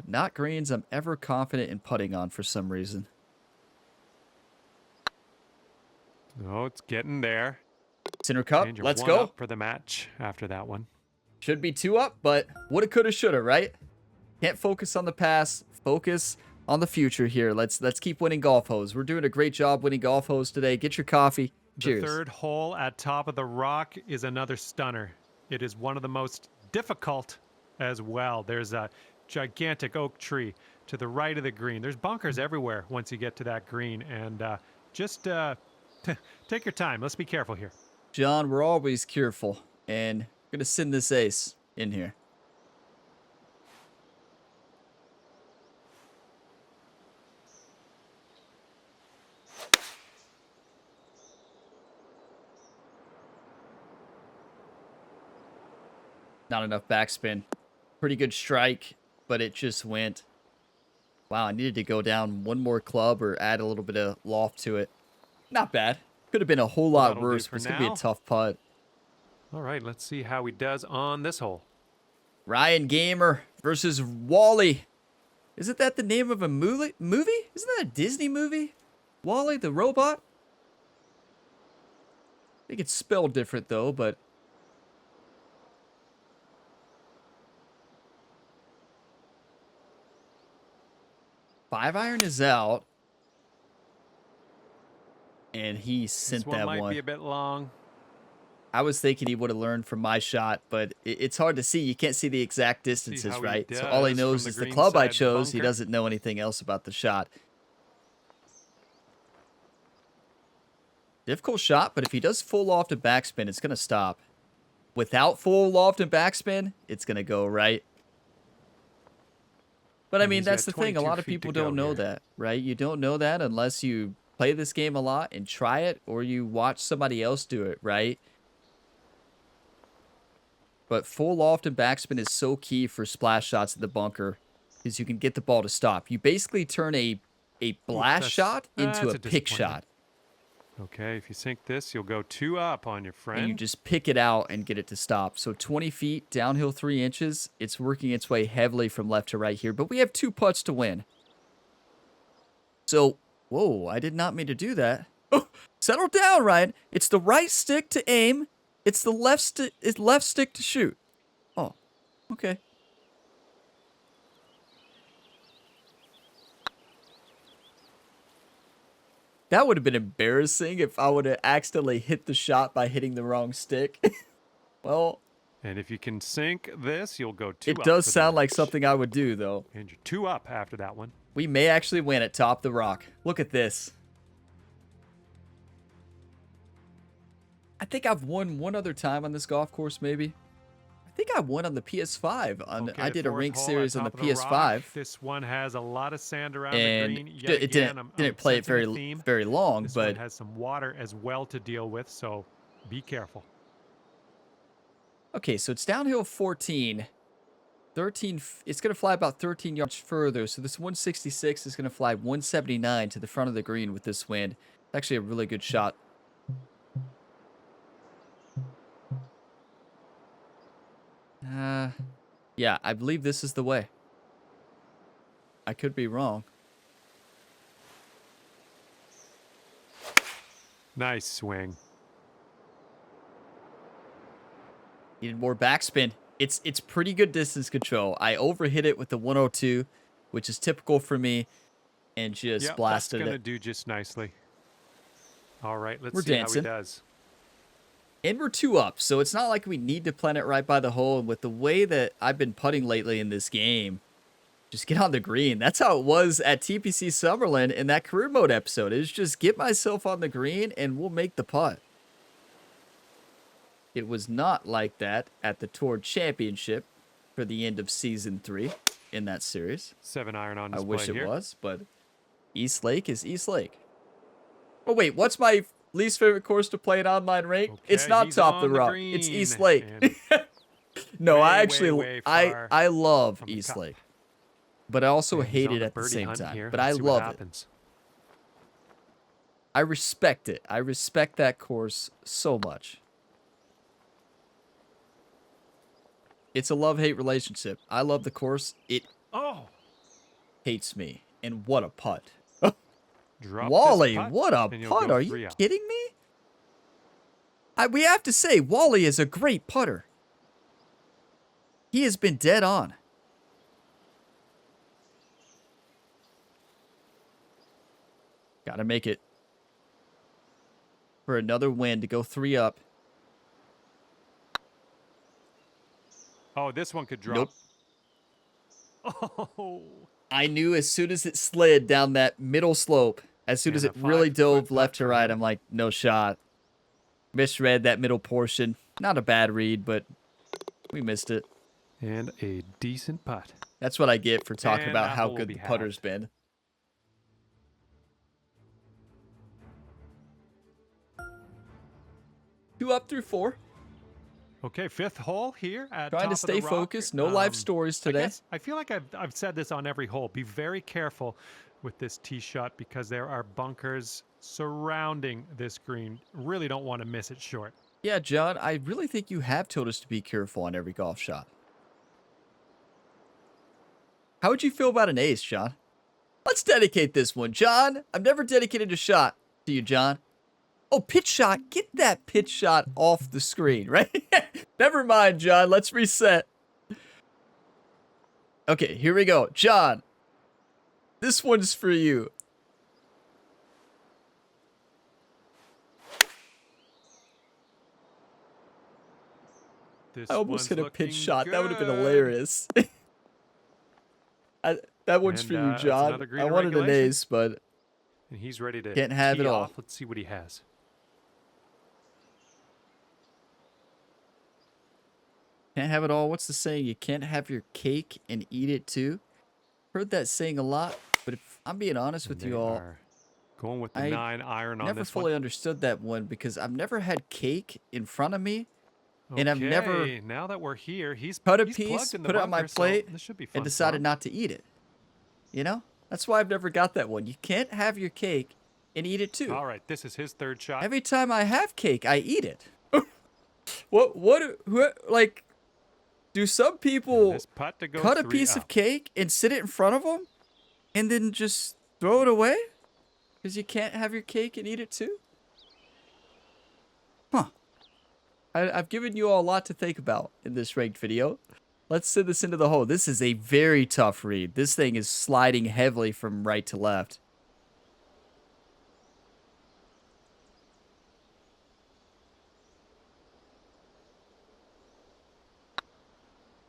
[SPEAKER 1] Not greens I'm ever confident in putting on for some reason.
[SPEAKER 2] Oh, it's getting there.
[SPEAKER 1] Center cup,
[SPEAKER 2] And you're
[SPEAKER 1] let's
[SPEAKER 2] one
[SPEAKER 1] go.
[SPEAKER 2] up for the match after that one.
[SPEAKER 1] Should be 2 up, but woulda, coulda, shoulda, right? Can't focus on the past. Focus on the future here. Let's keep winning golf holes. We're doing a great job winning golf holes today. Get your coffee. Cheers.
[SPEAKER 2] The third hole at Top of the Rock is another stunner. It is one of the most difficult as well. There's a gigantic oak tree to the right of the green. There's bunkers everywhere once you get to that green. And just take your time. Let's be careful here.
[SPEAKER 1] John, we're always careful. And I'm going to send this ace in here. Not enough backspin. Pretty good strike, but it just went. Wow, I needed to go down one more club or add a little bit of loft to it. Not bad. Could have been a whole lot worse, but it's going to be a tough putt.
[SPEAKER 2] All right, let's see how he does on this hole.
[SPEAKER 1] Ryan Gamer versus Wally. Isn't that the name of a movie? Isn't that a Disney movie? Wally the robot? I think it's spelled different though, but... Five iron is out. And he sent that one.
[SPEAKER 2] This one might be a bit long.
[SPEAKER 1] I was thinking he would have learned from my shot, but it's hard to see. You can't see the exact
[SPEAKER 3] See
[SPEAKER 1] distances,
[SPEAKER 3] how he
[SPEAKER 1] right? So all he
[SPEAKER 3] does
[SPEAKER 1] knows
[SPEAKER 3] from
[SPEAKER 1] is
[SPEAKER 3] the
[SPEAKER 1] the
[SPEAKER 3] green
[SPEAKER 1] club I
[SPEAKER 3] side
[SPEAKER 1] chose. He
[SPEAKER 3] bunker.
[SPEAKER 1] doesn't know anything else about the shot. Difficult shot, but if he does full loft and backspin, it's going to stop. Without full loft and backspin, it's going to go right. But I
[SPEAKER 3] And
[SPEAKER 1] mean,
[SPEAKER 3] he's
[SPEAKER 1] that's
[SPEAKER 3] got
[SPEAKER 1] the thing. A
[SPEAKER 3] 22
[SPEAKER 1] lot of
[SPEAKER 3] feet to
[SPEAKER 1] people
[SPEAKER 3] go
[SPEAKER 1] don't know
[SPEAKER 3] here.
[SPEAKER 1] that, right? You don't know that unless you play this game a lot and try it, or you watch somebody else do it, right? But full loft and backspin is so key for splash shots in the bunker, because you can get the ball to stop. You basically turn a blast shot into
[SPEAKER 3] that's
[SPEAKER 1] a
[SPEAKER 3] a
[SPEAKER 1] pick
[SPEAKER 3] disappointment.
[SPEAKER 1] shot,
[SPEAKER 3] Okay, if you sink this, you'll go 2 up on your friend.
[SPEAKER 1] and you just pick it out and get it to stop. So 20 feet, downhill 3 inches. It's working its way heavily from left to right here, but we have 2 putts to win. So, whoa, I did not mean to do that. Oh, settle down, Ryan. It's the right stick to aim. It's the left stick to shoot. Oh, okay. That would have been embarrassing if I would have accidentally hit the shot by hitting the wrong stick. Well,
[SPEAKER 3] And if you can sink this, you'll go 2
[SPEAKER 1] it
[SPEAKER 3] up.
[SPEAKER 1] does
[SPEAKER 3] for the
[SPEAKER 1] sound like
[SPEAKER 3] match.
[SPEAKER 1] something I would do, though.
[SPEAKER 3] And you're 2 up after that one.
[SPEAKER 1] We may actually win at top the rock. Look at this. I think I've won one other time on this golf course, maybe. I think I won on the PS5.
[SPEAKER 3] Okay,
[SPEAKER 1] I did a
[SPEAKER 3] 4th
[SPEAKER 1] rink
[SPEAKER 3] hole at
[SPEAKER 1] series on the
[SPEAKER 3] top of rock.
[SPEAKER 1] PS5.
[SPEAKER 3] This one has a lot of sand around
[SPEAKER 1] And
[SPEAKER 3] the green. Yet
[SPEAKER 1] it
[SPEAKER 3] again, I'm
[SPEAKER 1] didn't play it
[SPEAKER 3] sensing a theme.
[SPEAKER 1] very long,
[SPEAKER 3] This
[SPEAKER 1] but
[SPEAKER 3] one has some water as well to deal with, so be careful.
[SPEAKER 1] okay, so it's downhill 14. 13, it's going to fly about 13 yards further. So this 166 is going to fly 179 to the front of the green with this wind. It's actually a really good shot. Yeah, I believe this is the way. I could be wrong.
[SPEAKER 3] Nice swing.
[SPEAKER 1] Needed more backspin. It's pretty good distance control. I overhit it with the 102, which is typical for me, and just
[SPEAKER 3] Yep,
[SPEAKER 1] blasted
[SPEAKER 3] that's gonna
[SPEAKER 1] it.
[SPEAKER 3] do just nicely. All right, let's
[SPEAKER 1] We're
[SPEAKER 3] see
[SPEAKER 1] dancing.
[SPEAKER 3] how he does.
[SPEAKER 1] And we're 2 up, so it's not like we need to plant it right by the hole. And with the way that I've been putting lately in this game, just get on the green. That's how it was at TPC Summerlin in that career mode episode. Is just get myself on the green and we'll make the putt. It was not like that at the Tour Championship for the end of Season 3 in that series.
[SPEAKER 3] 7-iron on
[SPEAKER 1] I
[SPEAKER 3] display
[SPEAKER 1] wish it
[SPEAKER 3] here.
[SPEAKER 1] was, but East Lake is East Lake. Oh, wait, what's my least favorite course to play in online rank? It's
[SPEAKER 3] Okay,
[SPEAKER 1] not
[SPEAKER 3] he's
[SPEAKER 1] Top the
[SPEAKER 3] on the
[SPEAKER 1] Rock. It's
[SPEAKER 3] green,
[SPEAKER 1] East Lake.
[SPEAKER 3] and
[SPEAKER 1] No, I
[SPEAKER 3] way,
[SPEAKER 1] actually,
[SPEAKER 3] way far
[SPEAKER 1] I love
[SPEAKER 3] from the
[SPEAKER 1] East
[SPEAKER 3] cup.
[SPEAKER 1] Lake. But I also
[SPEAKER 3] And he's
[SPEAKER 1] hate
[SPEAKER 3] on
[SPEAKER 1] it
[SPEAKER 3] the
[SPEAKER 1] at the
[SPEAKER 3] birdie
[SPEAKER 1] same
[SPEAKER 3] hunt
[SPEAKER 1] time.
[SPEAKER 3] here.
[SPEAKER 1] But I
[SPEAKER 3] Let's see what
[SPEAKER 1] love it.
[SPEAKER 3] happens.
[SPEAKER 1] I respect it. I respect that course so much. It's a love-hate relationship. I love the course. It
[SPEAKER 3] Oh,
[SPEAKER 1] hates me. And what a putt.
[SPEAKER 3] drop
[SPEAKER 1] Wally,
[SPEAKER 3] this putt,
[SPEAKER 1] what a
[SPEAKER 3] and you'll
[SPEAKER 1] putt.
[SPEAKER 3] go
[SPEAKER 1] Are
[SPEAKER 3] 3
[SPEAKER 1] you
[SPEAKER 3] up.
[SPEAKER 1] kidding me? We have to say, Wally is a great putter. He has been dead on. Gotta make it for another win to go 3 up.
[SPEAKER 3] Oh, this one could drop.
[SPEAKER 1] Nope.
[SPEAKER 3] Oh,
[SPEAKER 1] I knew as soon as it slid down that middle slope, as soon as
[SPEAKER 3] And
[SPEAKER 1] it
[SPEAKER 3] a
[SPEAKER 1] really
[SPEAKER 3] 5-foot
[SPEAKER 1] dove
[SPEAKER 3] putt
[SPEAKER 1] left to
[SPEAKER 3] for
[SPEAKER 1] right,
[SPEAKER 3] him.
[SPEAKER 1] I'm like, no shot. Misread that middle portion. Not a bad read, but we missed it.
[SPEAKER 3] and a decent putt.
[SPEAKER 1] That's what I get for talking
[SPEAKER 3] And
[SPEAKER 1] about
[SPEAKER 3] that
[SPEAKER 1] how
[SPEAKER 3] hole will
[SPEAKER 1] good
[SPEAKER 3] be
[SPEAKER 1] the putter's
[SPEAKER 3] halved.
[SPEAKER 1] been. Two up through 4.
[SPEAKER 3] Okay, 5th hole here at
[SPEAKER 1] Trying
[SPEAKER 3] top
[SPEAKER 1] to
[SPEAKER 3] of the
[SPEAKER 1] stay
[SPEAKER 3] rock.
[SPEAKER 1] focused. No life stories today.
[SPEAKER 3] I feel like I've said this on every hole. Be very careful with this tee shot because there are bunkers surrounding this green. Really don't want to miss it short.
[SPEAKER 1] Yeah, John, I really think you have told us to be careful on every golf shot. How would you feel about an ace, John? Let's dedicate this one, John. I've never dedicated a shot to you, John. Oh, pitch shot. Get that pitch shot off the screen, right? Never mind, John. Let's reset. Okay, here we go. John, this one's for you.
[SPEAKER 3] This
[SPEAKER 1] I almost hit
[SPEAKER 3] one's
[SPEAKER 1] a pitch
[SPEAKER 3] looking
[SPEAKER 1] shot. That would have been
[SPEAKER 3] good.
[SPEAKER 1] hilarious. That one's
[SPEAKER 3] And,
[SPEAKER 1] for you,
[SPEAKER 3] that's
[SPEAKER 1] John.
[SPEAKER 3] another green
[SPEAKER 1] I
[SPEAKER 3] in
[SPEAKER 1] wanted an
[SPEAKER 3] regulation.
[SPEAKER 1] ace, but
[SPEAKER 3] And he's ready to
[SPEAKER 1] can't have
[SPEAKER 3] tee
[SPEAKER 1] it all.
[SPEAKER 3] off. Let's see what he has.
[SPEAKER 1] can't have it all. What's the saying? You can't have your cake and eat it too. Heard that saying a lot, but if I'm being honest with
[SPEAKER 3] And
[SPEAKER 1] you
[SPEAKER 3] they
[SPEAKER 1] all,
[SPEAKER 3] are going with the
[SPEAKER 1] I
[SPEAKER 3] 9 iron on
[SPEAKER 1] never
[SPEAKER 3] this
[SPEAKER 1] fully
[SPEAKER 3] one.
[SPEAKER 1] understood that one because I've never had cake in front of me, and I've never
[SPEAKER 3] Okay, now that we're here, he's
[SPEAKER 1] cut a
[SPEAKER 3] he's
[SPEAKER 1] piece,
[SPEAKER 3] plugged in the
[SPEAKER 1] put it on my
[SPEAKER 3] bunker, so
[SPEAKER 1] plate,
[SPEAKER 3] this should be fun
[SPEAKER 1] and
[SPEAKER 3] for
[SPEAKER 1] decided
[SPEAKER 3] him.
[SPEAKER 1] not to eat it. You know? That's why I've never got that one. You can't have your cake and eat it too.
[SPEAKER 3] All right, this is his third shot.
[SPEAKER 1] Every time I have cake, I eat it. what, like, do some
[SPEAKER 3] And
[SPEAKER 1] people
[SPEAKER 3] this putt to go
[SPEAKER 1] cut a
[SPEAKER 3] 3
[SPEAKER 1] piece
[SPEAKER 3] up.
[SPEAKER 1] of cake and sit it in front of them and then just throw it away? Because you can't have your cake and eat it too? Huh. I've given you all a lot to think about in this ranked video. Let's send this into the hole. This is a very tough read. This thing is sliding heavily from right to left.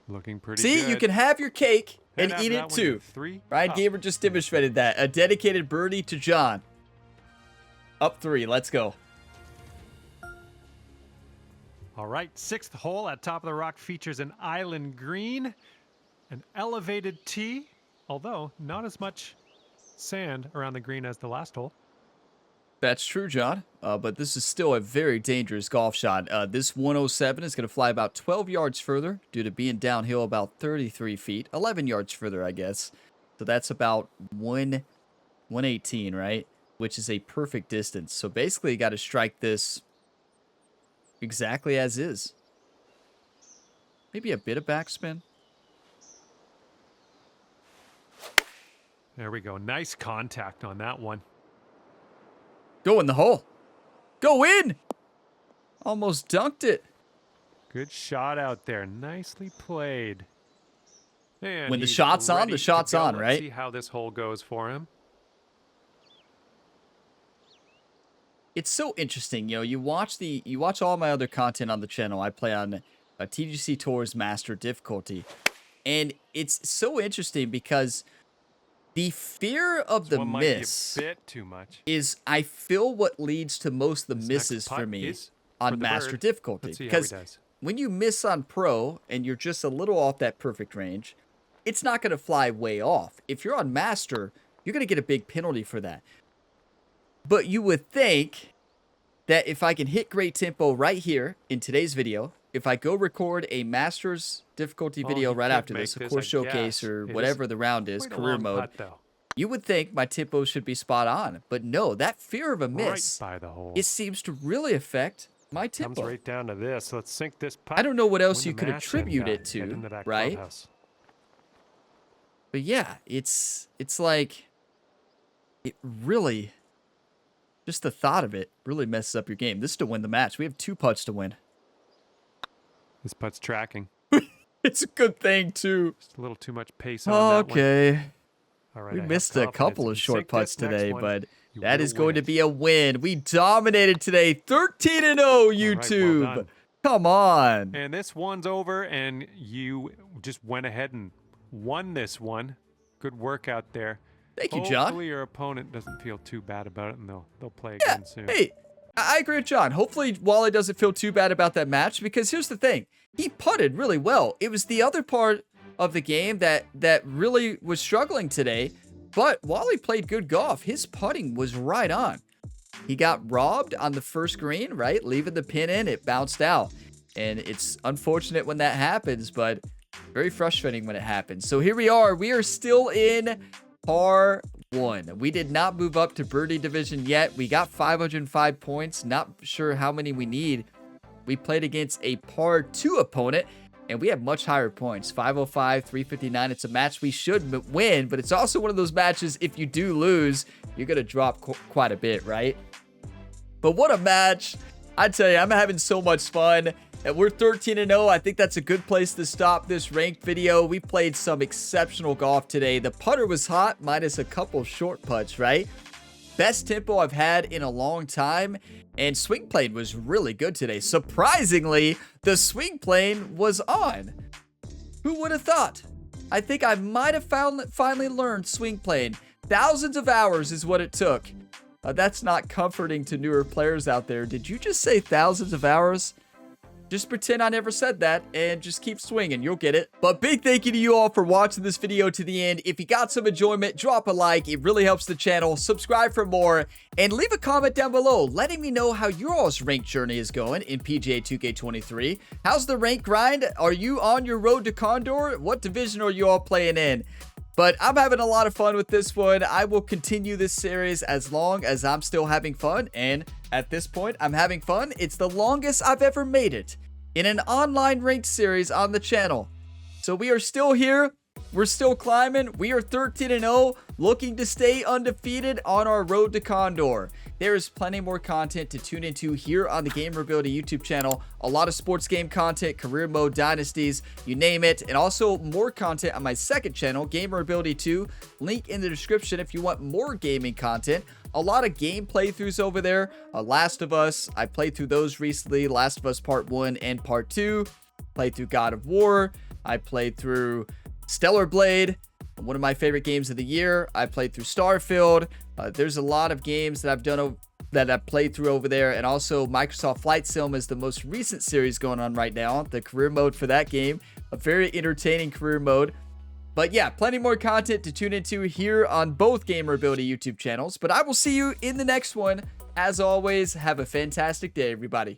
[SPEAKER 3] Looking pretty
[SPEAKER 1] See,
[SPEAKER 3] good.
[SPEAKER 1] you can have your cake and
[SPEAKER 3] after
[SPEAKER 1] eat
[SPEAKER 3] that
[SPEAKER 1] it
[SPEAKER 3] one,
[SPEAKER 1] too.
[SPEAKER 3] you're 3
[SPEAKER 1] Ryan
[SPEAKER 3] up.
[SPEAKER 1] Gamer just demonstrated that. A dedicated birdie to John. Up 3. Let's go.
[SPEAKER 3] All right, 6th hole at top of the rock features an island green, an elevated tee, although not as much sand around the green as the last hole.
[SPEAKER 1] That's true, John. But this is still a very dangerous golf shot. This 107 is going to fly about 12 yards further due to being downhill about 33 feet. 11 yards further, I guess. So that's about 118, right? Which is a perfect distance. So basically, you got to strike this exactly as is. Maybe a bit of backspin.
[SPEAKER 3] There we go. Nice contact on that one.
[SPEAKER 1] Go in the hole. Go in. Almost dunked it.
[SPEAKER 3] Good shot out there. Nicely played. And
[SPEAKER 1] When the
[SPEAKER 3] he's
[SPEAKER 1] shot's on,
[SPEAKER 3] ready
[SPEAKER 1] the
[SPEAKER 3] to
[SPEAKER 1] shot's
[SPEAKER 3] go.
[SPEAKER 1] on,
[SPEAKER 3] Let's
[SPEAKER 1] right?
[SPEAKER 3] see how this hole goes for him.
[SPEAKER 1] It's so interesting, you watch all my other content on the channel. I play on a TGC Tours Master difficulty, and it's so interesting because the fear of the
[SPEAKER 3] One might
[SPEAKER 1] miss
[SPEAKER 3] be a bit too much.
[SPEAKER 1] is, I feel, what leads to most of the
[SPEAKER 3] This next
[SPEAKER 1] misses for
[SPEAKER 3] putt
[SPEAKER 1] me
[SPEAKER 3] is
[SPEAKER 1] on
[SPEAKER 3] for the
[SPEAKER 1] Master
[SPEAKER 3] bird.
[SPEAKER 1] difficulty.
[SPEAKER 3] Let's see how he
[SPEAKER 1] Because
[SPEAKER 3] does.
[SPEAKER 1] when you miss on Pro and you're just a little off that perfect range, it's not going to fly way off. If you're on Master, you're going to get a big penalty for that. But you would think that if I can hit great tempo right here in today's video, if I go record a Masters difficulty
[SPEAKER 3] Well,
[SPEAKER 1] video
[SPEAKER 3] he
[SPEAKER 1] right
[SPEAKER 3] could
[SPEAKER 1] after
[SPEAKER 3] make
[SPEAKER 1] this, of
[SPEAKER 3] this,
[SPEAKER 1] course,
[SPEAKER 3] I
[SPEAKER 1] showcase
[SPEAKER 3] guess.
[SPEAKER 1] or
[SPEAKER 3] It is
[SPEAKER 1] whatever the round is,
[SPEAKER 3] Quite a
[SPEAKER 1] career
[SPEAKER 3] long
[SPEAKER 1] mode,
[SPEAKER 3] putt, though.
[SPEAKER 1] you would think my tempo should be spot on. But no, that fear of a
[SPEAKER 3] Right
[SPEAKER 1] miss,
[SPEAKER 3] by the hole.
[SPEAKER 1] it seems to really affect my
[SPEAKER 3] Comes
[SPEAKER 1] tempo.
[SPEAKER 3] right down to this. Let's sink this putt.
[SPEAKER 1] I don't know what else
[SPEAKER 3] win
[SPEAKER 1] you
[SPEAKER 3] the
[SPEAKER 1] could
[SPEAKER 3] match,
[SPEAKER 1] attribute
[SPEAKER 3] and,
[SPEAKER 1] it to,
[SPEAKER 3] head into that
[SPEAKER 1] right?
[SPEAKER 3] clubhouse.
[SPEAKER 1] But yeah, it's like, it really, just the thought of it really messes up your game. This is to win the match. We have 2 putts to win.
[SPEAKER 3] This putt's tracking.
[SPEAKER 1] It's a good thing, too.
[SPEAKER 3] Just a little too much pace on that one.
[SPEAKER 1] Okay.
[SPEAKER 3] All right,
[SPEAKER 1] We
[SPEAKER 3] I have
[SPEAKER 1] missed a
[SPEAKER 3] confidence.
[SPEAKER 1] couple
[SPEAKER 3] If
[SPEAKER 1] of
[SPEAKER 3] you
[SPEAKER 1] short
[SPEAKER 3] sink
[SPEAKER 1] putts
[SPEAKER 3] this next
[SPEAKER 1] today,
[SPEAKER 3] one,
[SPEAKER 1] but
[SPEAKER 3] you
[SPEAKER 1] that
[SPEAKER 3] will
[SPEAKER 1] is going
[SPEAKER 3] win
[SPEAKER 1] to
[SPEAKER 3] it.
[SPEAKER 1] be a win. We dominated today. 13-0, YouTube.
[SPEAKER 3] well done.
[SPEAKER 1] Come on.
[SPEAKER 3] And this one's over, and you just went ahead and won this one. Good work out there.
[SPEAKER 1] Thank you, John.
[SPEAKER 3] Hopefully your opponent doesn't feel too bad about it, and they'll play
[SPEAKER 1] Yeah,
[SPEAKER 3] again soon.
[SPEAKER 1] hey, I agree with John. Hopefully Wally doesn't feel too bad about that match, because here's the thing. He putted really well. It was the other part of the game that really was struggling today, but Wally played good golf. His putting was right on. He got robbed on the first green, right? Leaving the pin in, it bounced out. And it's unfortunate when that happens, but very frustrating when it happens. So here we are. We are still in par 1. We did not move up to birdie division yet. We got 505 points. Not sure how many we need. We played against a par 2 opponent, and we have much higher points. 505, 359. It's a match we should win, but it's also one of those matches, if you do lose, you're going to drop quite a bit, right? But what a match. I tell you, I'm having so much fun. And we're 13-0. I think that's a good place to stop this ranked video. We played some exceptional golf today. The putter was hot, minus a couple short putts, right? best tempo I've had in a long time, and swing plane was really good today. Surprisingly, the swing plane was on. Who would have thought? I think I might have finally learned swing plane. Thousands of hours is what it took. That's not comforting to newer players out there. Did you just say thousands of hours? Just pretend I never said that and just keep swinging. You'll get it. But big thank you to you all for watching this video to the end. If you got some enjoyment, drop a like. It really helps the channel. Subscribe for more and leave a comment down below letting me know how your all's rank journey is going in PGA 2K23. How's the rank grind? Are you on your road to Condor? What division are you all playing in? But I'm having a lot of fun with this one. I will continue this series as long as I'm still having fun. And at this point, I'm having fun. It's the longest I've ever made it in an online ranked series on the channel. So we are still here. We're still climbing. We are 13-0, looking to stay undefeated on our road to Condor. There is plenty more content to tune into here on the Gamer Ability YouTube channel. A lot of sports game content, career mode, dynasties, you name it. And also more content on my second channel, Gamer Ability 2. Link in the description if you want more gaming content. A lot of game playthroughs over there. Last of Us, I played through those recently. Last of Us Part 1 and Part 2. Played through God of War. I played through Stellar Blade, one of my favorite games of the year. I played through Starfield. There's a lot of games that I've played through over there, and also Microsoft Flight Sim is the most recent series going on right now. The career mode for that game, a very entertaining career mode. But yeah, plenty more content to tune into here on both Gamer Ability YouTube channels. But I will see you in the next one. As always, have a fantastic day, everybody.